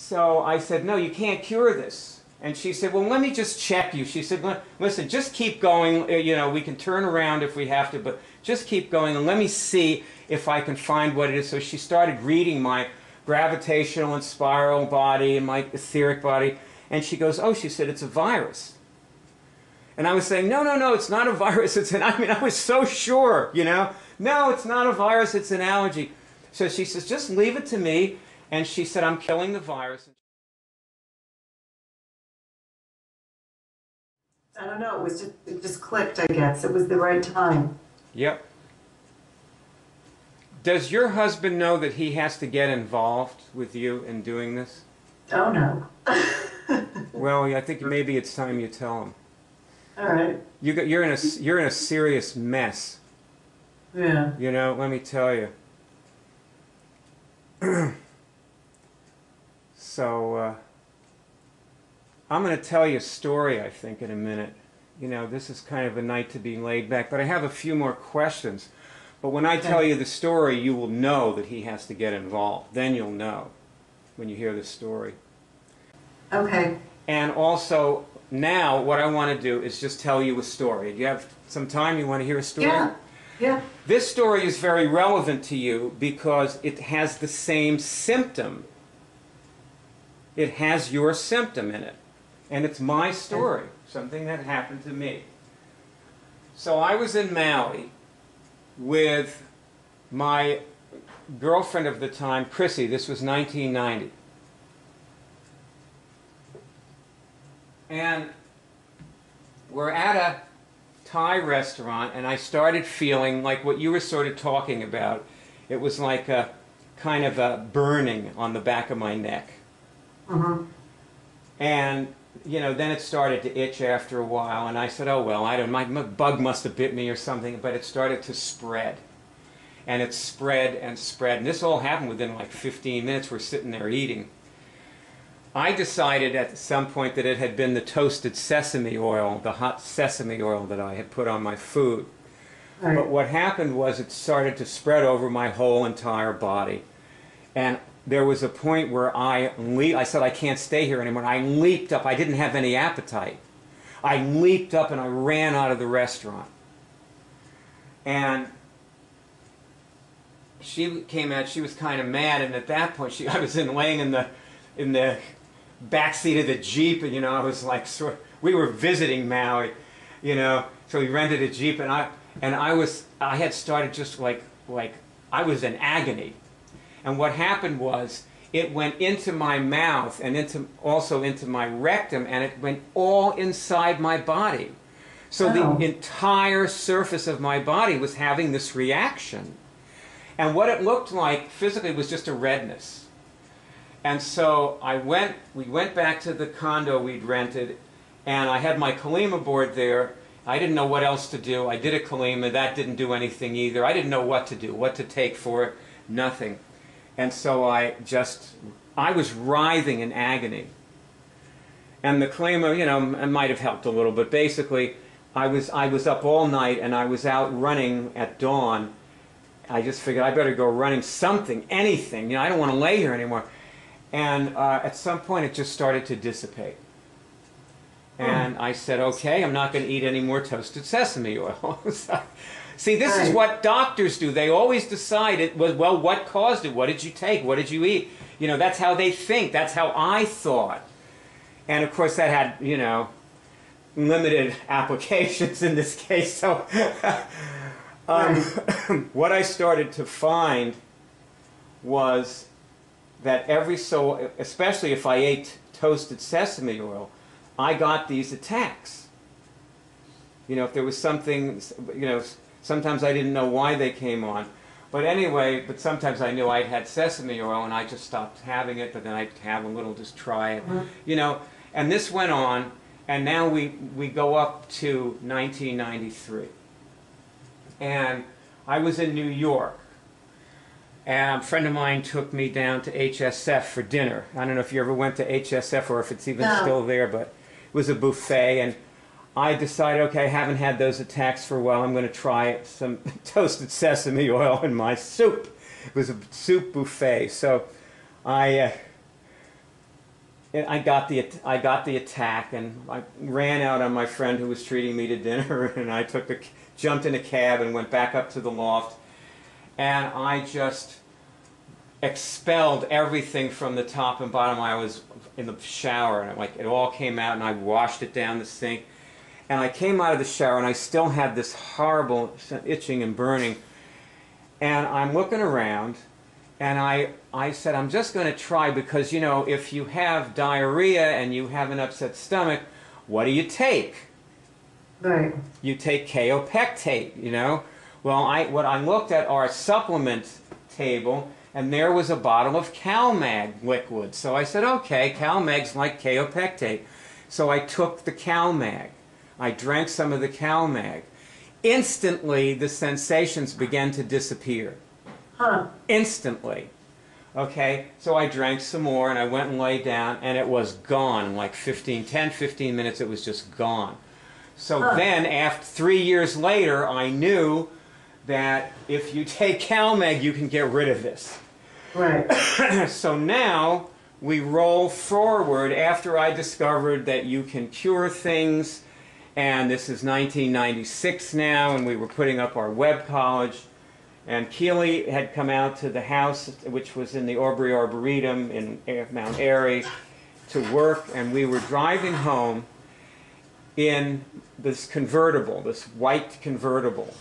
So I said, no, you can't cure this. And she said, well, let me just check you. She said, listen, just keep going. You know, we can turn around if we have to, but just keep going and let me see if I can find what it is. So she started reading my gravitational and spiral body and my etheric body. And she goes, oh, she said, it's a virus. And I was saying, no, no, no, it's not a virus. It's an, I mean, I was so sure, you know. No, it's not a virus, it's an allergy. So she says, just leave it to me. And she said, I'm killing the virus. I don't know, it just clicked, I guess. It was the right time. Yep. Does your husband know that he has to get involved with you in doing this? Oh, no. Well, I think maybe it's time you tell him. All right. You're in a serious mess. Yeah. You know, let me tell you. So, I'm going to tell you a story, I think, in a minute. You know, this is kind of a night to be laid back, but I have a few more questions. But when I tell you the story, you will know that he has to get involved. Then you'll know when you hear the story. Okay. And also, now what I want to do is just tell you a story. Do you have some time? You want to hear a story? Yeah. Yeah. This story is very relevant to you because it has the same symptom. It has your symptom in it. And it's my story, something that happened to me. So I was in Maui with my girlfriend of the time, Chrissy. This was 1990. And we're at a Thai restaurant, and I started feeling like what you were sort of talking about. It was like a kind of a burning on the back of my neck. Mm-hmm. And, you know, then it started to itch after a while, and I said, oh, well, I don't, my bug must have bit me or something, but it started to spread. And it spread and spread. And this all happened within like 15 minutes. We're sitting there eating. I decided at some point that it had been the toasted sesame oil, the hot sesame oil that I had put on my food. Right. But what happened was it started to spread over my whole entire body. And there was a point where I said, I can't stay here anymore. I leaped up. I didn't have any appetite. I leaped up and I ran out of the restaurant. And she came out. She was kind of mad. And at that point, I was laying in the back seat of the Jeep, and, you know, I was like, we were visiting Maui, you know, so we rented a Jeep, and I had started just like I was in agony. And what happened was it went into my mouth and also into my rectum, and it went all inside my body. So the entire surface of my body was having this reaction. And what it looked like physically was just a redness. And so we went back to the condo we'd rented, and I had my Kalima board there. I didn't know what else to do. I did a Kalima. That didn't do anything either. I didn't know what to do, what to take for it, nothing. And so I was writhing in agony. And the Kalima, you know, might have helped a little, but basically I was up all night, and I was out running at dawn. I just figured I better go running something, anything. You know, I don't want to lay here anymore. And at some point it just started to dissipate. And I said, okay, I'm not going to eat any more toasted sesame oil. See, this is what doctors do. They always decide, well, what caused it? What did you take? What did you eat? You know, that's how they think. That's how I thought. And of course that had, you know, limited applications in this case. So what I started to find was that especially if I ate toasted sesame oil, I got these attacks. You know, if there was something, you know, sometimes I didn't know why they came on. But anyway, sometimes I knew I'd had sesame oil, and I just stopped having it, but then I'd have a little, just try it. You know, and this went on, and now we go up to 1993. And I was in New York. And a friend of mine took me down to HSF for dinner. I don't know if you ever went to HSF or if it's even still there, but it was a buffet. And I decided, okay, I haven't had those attacks for a while. I'm going to try some toasted sesame oil in my soup. It was a soup buffet. So I I got the attack, and I ran out on my friend who was treating me to dinner, and I jumped in a cab and went back up to the loft, and I just expelled everything from the top and bottom. I was in the shower, and it all came out, and I washed it down the sink. And I came out of the shower, and I still had this horrible itching and burning. And I'm looking around, and I said, I'm just going to try, because, you know, if you have diarrhea and you have an upset stomach, what do you take? Right. You take kaopectate, you know. Well, I looked at our supplement table, and there was a bottle of CalMag liquid. So I said, okay, CalMag's like kaopectate. So I took the CalMag. I drank some of the CalMag. Instantly, the sensations began to disappear. Huh. Instantly. Okay, so I drank some more, and I went and lay down, and it was gone. In like 10, 15 minutes, it was just gone. So then, after 3 years later, I knew that if you take CalMag, you can get rid of this. Right. So now, we roll forward after I discovered that you can cure things. And this is 1996 now, and we were putting up our web college. And Keely had come out to the house, which was in the Aubrey Arboretum in Mount Airy, to work. And we were driving home in this convertible, this white convertible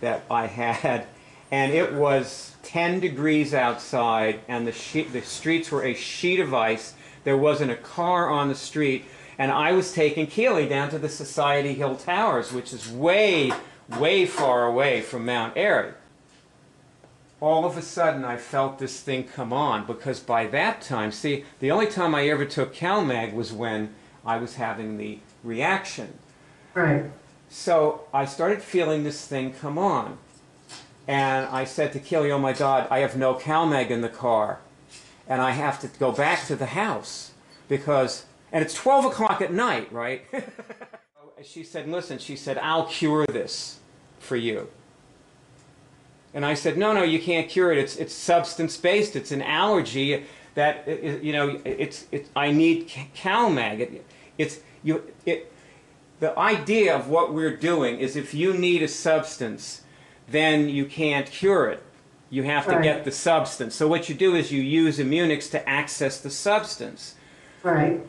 that I had. And it was 10 degrees outside, and the streets were a sheet of ice. There wasn't a car on the street. And I was taking Keely down to the Society Hill Towers, which is way, way far away from Mount Airy. All of a sudden, I felt this thing come on, because by that time, see, the only time I ever took CalMag was when I was having the reaction. Right. So I started feeling this thing come on. And I said to Keely, oh my God, I have no CalMag in the car. And I have to go back to the house, because... And it's 12 o'clock at night, right? She said, listen, she said, I'll cure this for you. And I said, no, you can't cure it. It's substance-based. It's an allergy that, you know, I need CalMag. The idea of what we're doing is if you need a substance, then you can't cure it. You have to get the substance. So what you do is you use Immunix to access the substance. Right.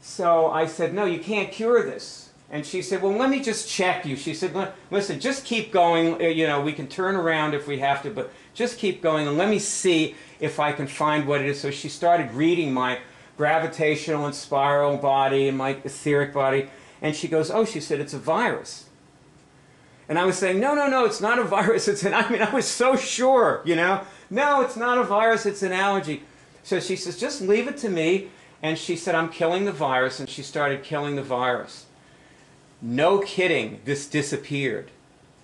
So I said, no, you can't cure this. And she said, well, let me just check you. She said, listen, just keep going. You know, we can turn around if we have to, but just keep going and let me see if I can find what it is. So she started reading my gravitational and spiral body and my etheric body. And she goes, oh, she said, it's a virus. And I was saying, no, it's not a virus. I was so sure, you know. No, it's not a virus. It's an allergy. So she says, just leave it to me. And she said, I'm killing the virus, and she started killing the virus. No kidding, this disappeared.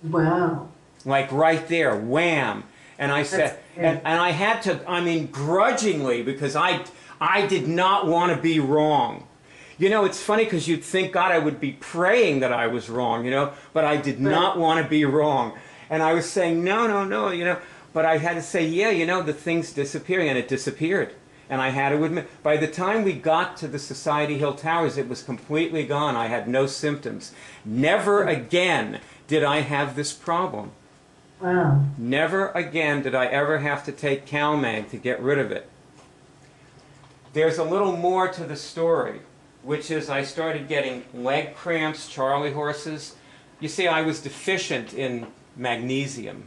Wow. Like right there, wham. And I said, and I had to, grudgingly, because I did not want to be wrong. You know, it's funny because you'd think, God, I would be praying that I was wrong, you know, but I did not want to be wrong. And I was saying, no, you know, but I had to say, yeah, you know, the thing's disappearing, and it disappeared. And I had to admit, by the time we got to the Society Hill Towers, it was completely gone. I had no symptoms. Never again did I have this problem. Wow. Never again did I ever have to take CalMag to get rid of it. There's a little more to the story, which is I started getting leg cramps, Charlie horses. You see, I was deficient in magnesium.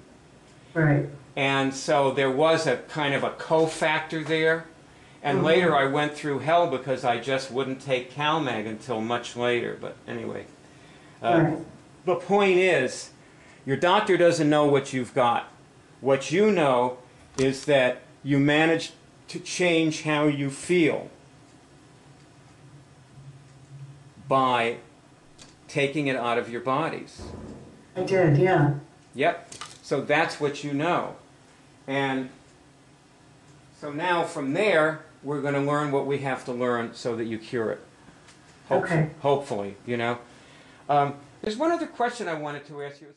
Right. And so there was a kind of a cofactor there. And later I went through hell because I just wouldn't take CalMag until much later. But anyway, the point is, your doctor doesn't know what you've got. What you know is that you managed to change how you feel by taking it out of your bodies. I did, yeah. Yep. So that's what you know. And so now from there, we're going to learn what we have to learn so that you cure it. Okay. Hopefully, you know. There's one other question I wanted to ask you.